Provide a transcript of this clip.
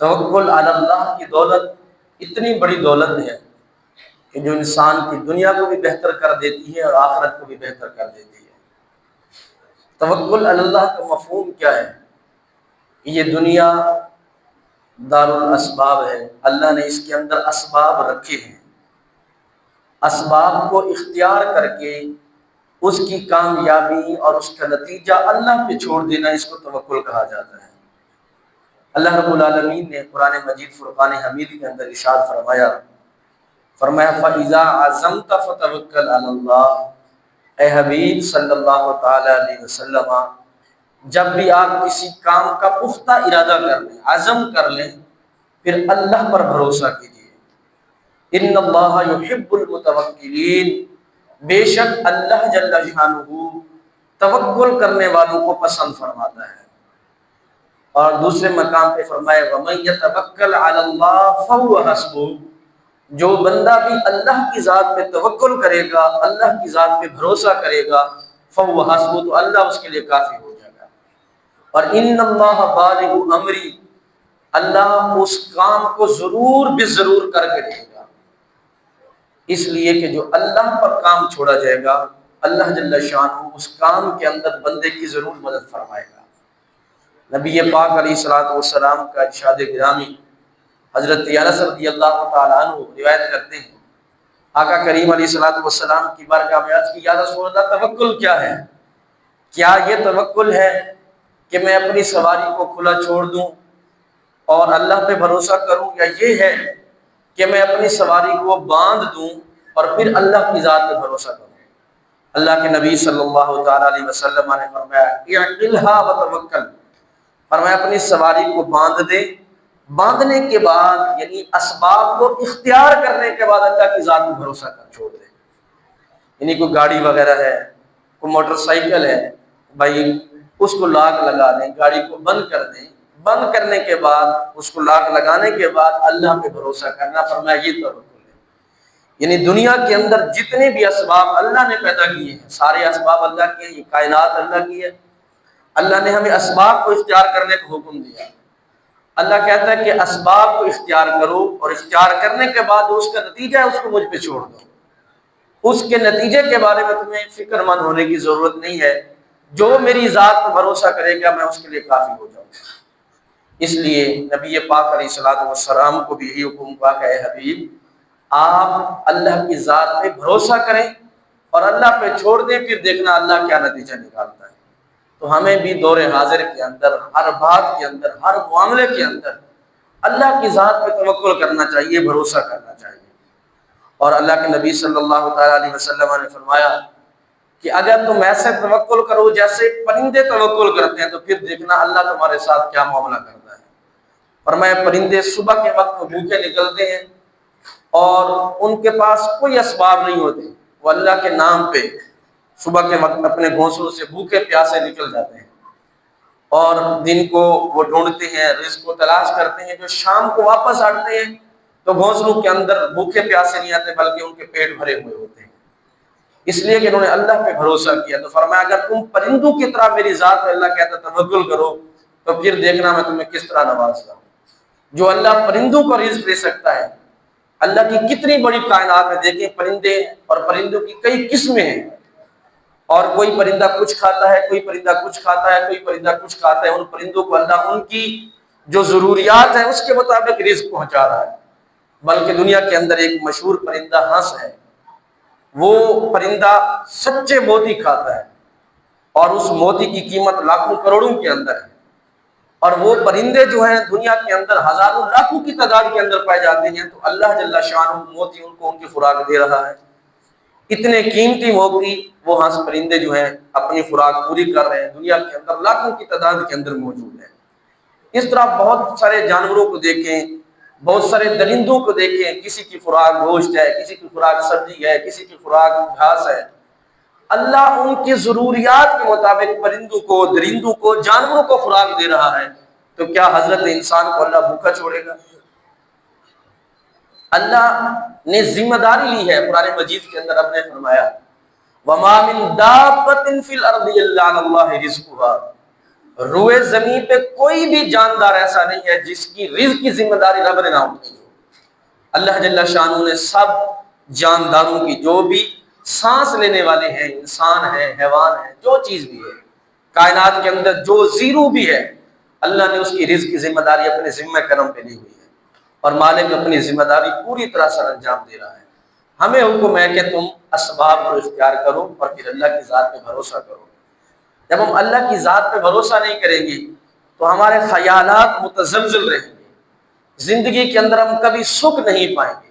توکل علی اللہ کی دولت اتنی بڑی دولت ہے کہ جو انسان کی دنیا کو بھی بہتر کر دیتی ہے اور آخرت کو بھی بہتر کر دیتی ہے۔ توکل علی اللہ کا مفہوم کیا ہے؟ یہ دنیا دار الاسباب ہے، اللہ نے اس کے اندر اسباب رکھے ہیں، اسباب کو اختیار کر کے اس کی کامیابی اور اس کا نتیجہ اللہ پہ چھوڑ دینا، اس کو توکل کہا جاتا ہے۔ اللہ رب العالمین نے قرآن مجید فرقان حمید کے اندر ارشاد فرمایا فَإِذَا عَزَمْتَ فَتَوَكَّلْ عَلَى اللَّهِ، اے حبیب صلی اللہ تعالی علیہ وسلم، جب بھی آپ کسی کام کا پختہ ارادہ کر لیں، عزم کر لیں، پھر اللہ پر بھروسہ کیجیے۔ ان اللہ یحب المتوکلین، بے شک اللہ جل شانہ توکل کرنے والوں کو پسند فرماتا ہے۔ اور دوسرے مقام پہ فرمایا وَمَن يَتَوَكَّلْ عَلَى اللَّهِ فَهُوَ حَسْبُهُ، جو بندہ بھی اللہ کی ذات پہ توکل کرے گا، اللہ کی ذات پہ بھروسہ کرے گا، فَهُوَ حَسْبُهُ، تو اللہ اس کے لیے کافی ہو جائے گا۔ اور إِنَّ اللَّهَ بَالِغُ أَمْرِهِ، اللہ اس کام کو ضرور بھی ضرور کر کے دے گا، اس لیے کہ جو اللہ پر کام چھوڑا جائے گا، اللہ جل شانہ اس کام کے اندر بندے کی ضرور مدد فرمائے گا۔ نبی پاک علیہ الصلوۃ والسلام کا ارشاد گرامی حضرت انس رضی اللہ تعالیٰ عنہ روایت کرتے ہیں، آقا کریم علیہ الصلوۃ والسلام کی بارگاہ میں عرض کی یا رسول اللہ توکل کیا ہے؟ کیا یہ توکل ہے کہ میں اپنی سواری کو کھلا چھوڑ دوں اور اللہ پہ بھروسہ کروں، یا یہ ہے کہ میں اپنی سواری کو باندھ دوں اور پھر اللہ کی ذات پہ بھروسہ کروں؟ اللہ کے نبی صلی اللہ تعالیٰ علیہ وسلم نے فرمایا اعقلھا وتوکل، فرمایا اپنی سواری کو باندھ دے، باندھنے کے بعد یعنی اسباب کو اختیار کرنے کے بعد اللہ کی ذات میں بھروسہ کر چھوڑ دے۔ یعنی کوئی گاڑی وغیرہ ہے، کوئی موٹر سائیکل ہے، بھائی اس کو لاک لگا دیں، گاڑی کو بند کر دیں، بند کرنے کے بعد اس کو لاک لگانے کے بعد اللہ پہ بھروسہ کرنا، فرمایا یہ توکل ہے۔ یعنی دنیا کے اندر جتنے بھی اسباب اللہ نے پیدا کیے ہیں، سارے اسباب اللہ کے ہیں، یہ کائنات اللہ کی ہے، اللہ نے ہمیں اسباب کو اختیار کرنے کا حکم دیا۔ اللہ کہتا ہے کہ اسباب کو اختیار کرو، اور اختیار کرنے کے بعد اس کا نتیجہ ہے اس کو مجھ پہ چھوڑ دو، اس کے نتیجے کے بارے میں تمہیں فکر مند ہونے کی ضرورت نہیں ہے، جو میری ذات پر بھروسہ کرے گا میں اس کے لیے کافی ہو جاؤں گا۔ اس لیے نبی پاک علیہ الصلوۃ والسلام کو بھی یہی حکم ہوا کہ اے حبیب آپ اللہ کی ذات پہ بھروسہ کریں اور اللہ پہ چھوڑ دیں، پھر دیکھنا اللہ کیا نتیجہ نکالتا ہے۔ تو ہمیں بھی دور حاضر کے اندر، ہر بات کے اندر، ہر معاملے کے اندر اللہ کی ذات پہ توکل کرنا چاہیے، بھروسہ کرنا چاہیے۔ اور اللہ کے نبی صلی اللہ تعالیٰ علیہ وسلم نے فرمایا کہ اگر تم ایسے توکل کرو جیسے پرندے توکل کرتے ہیں، تو پھر دیکھنا اللہ تمہارے ساتھ کیا معاملہ کرتا ہے۔ فرمایا پرندے صبح کے وقت بھوکے نکلتے ہیں اور ان کے پاس کوئی اسباب نہیں ہوتے، وہ اللہ کے نام پہ صبح کے وقت اپنے گھونسلوں سے بھوکے پیاسے نکل جاتے ہیں، اور دن کو وہ ڈھونڈتے ہیں، رزق کو تلاش کرتے ہیں، جو شام کو واپس آتے ہیں تو گھونسلوں کے اندر بھوکے پیاسے نہیں آتے بلکہ ان کے پیٹ بھرے ہوئے ہوتے ہیں، اس لیے کہ انہوں نے اللہ پہ بھروسہ کیا۔ تو فرمایا اگر تم پرندوں کی طرح میری ذات پہ، اللہ کہتا توکل کرو، تو پھر دیکھنا میں تمہیں کس طرح نوازتا ہوں۔ جو اللہ پرندوں کو رزق دے سکتا ہے، اللہ کی کتنی بڑی کائنات میں دیکھیں پرندے، اور پرندوں کی کئی قسمیں ہیں، اور کوئی پرندہ کچھ کھاتا ہے، کوئی پرندہ کچھ کھاتا ہے، کوئی پرندہ کچھ کھاتا ہے، ان پرندوں کو اللہ ان کی جو ضروریات ہیں اس کے مطابق رزق پہنچا رہا ہے۔ بلکہ دنیا کے اندر ایک مشہور پرندہ ہنس ہے، وہ پرندہ سچے موتی کھاتا ہے، اور اس موتی کی قیمت لاکھوں کروڑوں کے اندر ہے، اور وہ پرندے جو ہیں دنیا کے اندر ہزاروں لاکھوں کی تعداد کے اندر پائے جاتے ہیں، تو اللہ جل شانہ موتی ان کو ان کی خوراک دے رہا ہے۔ اتنے قیمتی موتی وہ ہنس پرندے جو ہیں اپنی خوراک پوری کر رہے ہیں، دنیا کے اندر لاکھوں کی تعداد کے اندر موجود ہیں۔ اس طرح بہت سارے جانوروں کو دیکھیں، بہت سارے درندوں کو دیکھیں، کسی کی خوراک گوشت ہے، کسی کی خوراک سبزی ہے، کسی کی خوراک گھاس ہے۔ اللہ ان کی ضروریات کے مطابق پرندوں کو، درندوں کو، جانوروں کو خوراک دے رہا ہے، تو کیا حضرت انسان کو اللہ بھوکا چھوڑے گا؟ اللہ نے ذمہ داری لی ہے، قرآن مجید کے اندر اب نے فرمایا وَمَا مِن دَابَّةٍ فِي الْأَرْضِ إِلَّا عَلَى اللَّهِ رِزْقُهَا، روئے زمین پہ کوئی بھی جاندار ایسا نہیں ہے جس کی رزق کی ذمہ داری رب نے نہ اٹھائی ہو۔ اللہ جل شانہ نے سب جانداروں کی، جو بھی سانس لینے والے ہیں، انسان ہیں، حیوان ہیں، جو چیز بھی ہے کائنات کے اندر، جو زیرو بھی ہے، اللہ نے اس کی رزق کی ذمہ داری اپنے ذمہ کرم پہ لی ہوئی ہے، اور مالک اپنی ذمہ داری پوری طرح سر انجام دے رہا ہے۔ ہمیں حکم ہے کہ تم اسباب کو اختیار کرو اور پھر اللہ کی ذات پہ بھروسہ کرو۔ جب ہم اللہ کی ذات پہ بھروسہ نہیں کریں گے تو ہمارے خیالات متزلزل رہیں گے، زندگی کے اندر ہم کبھی سکھ نہیں پائیں گے۔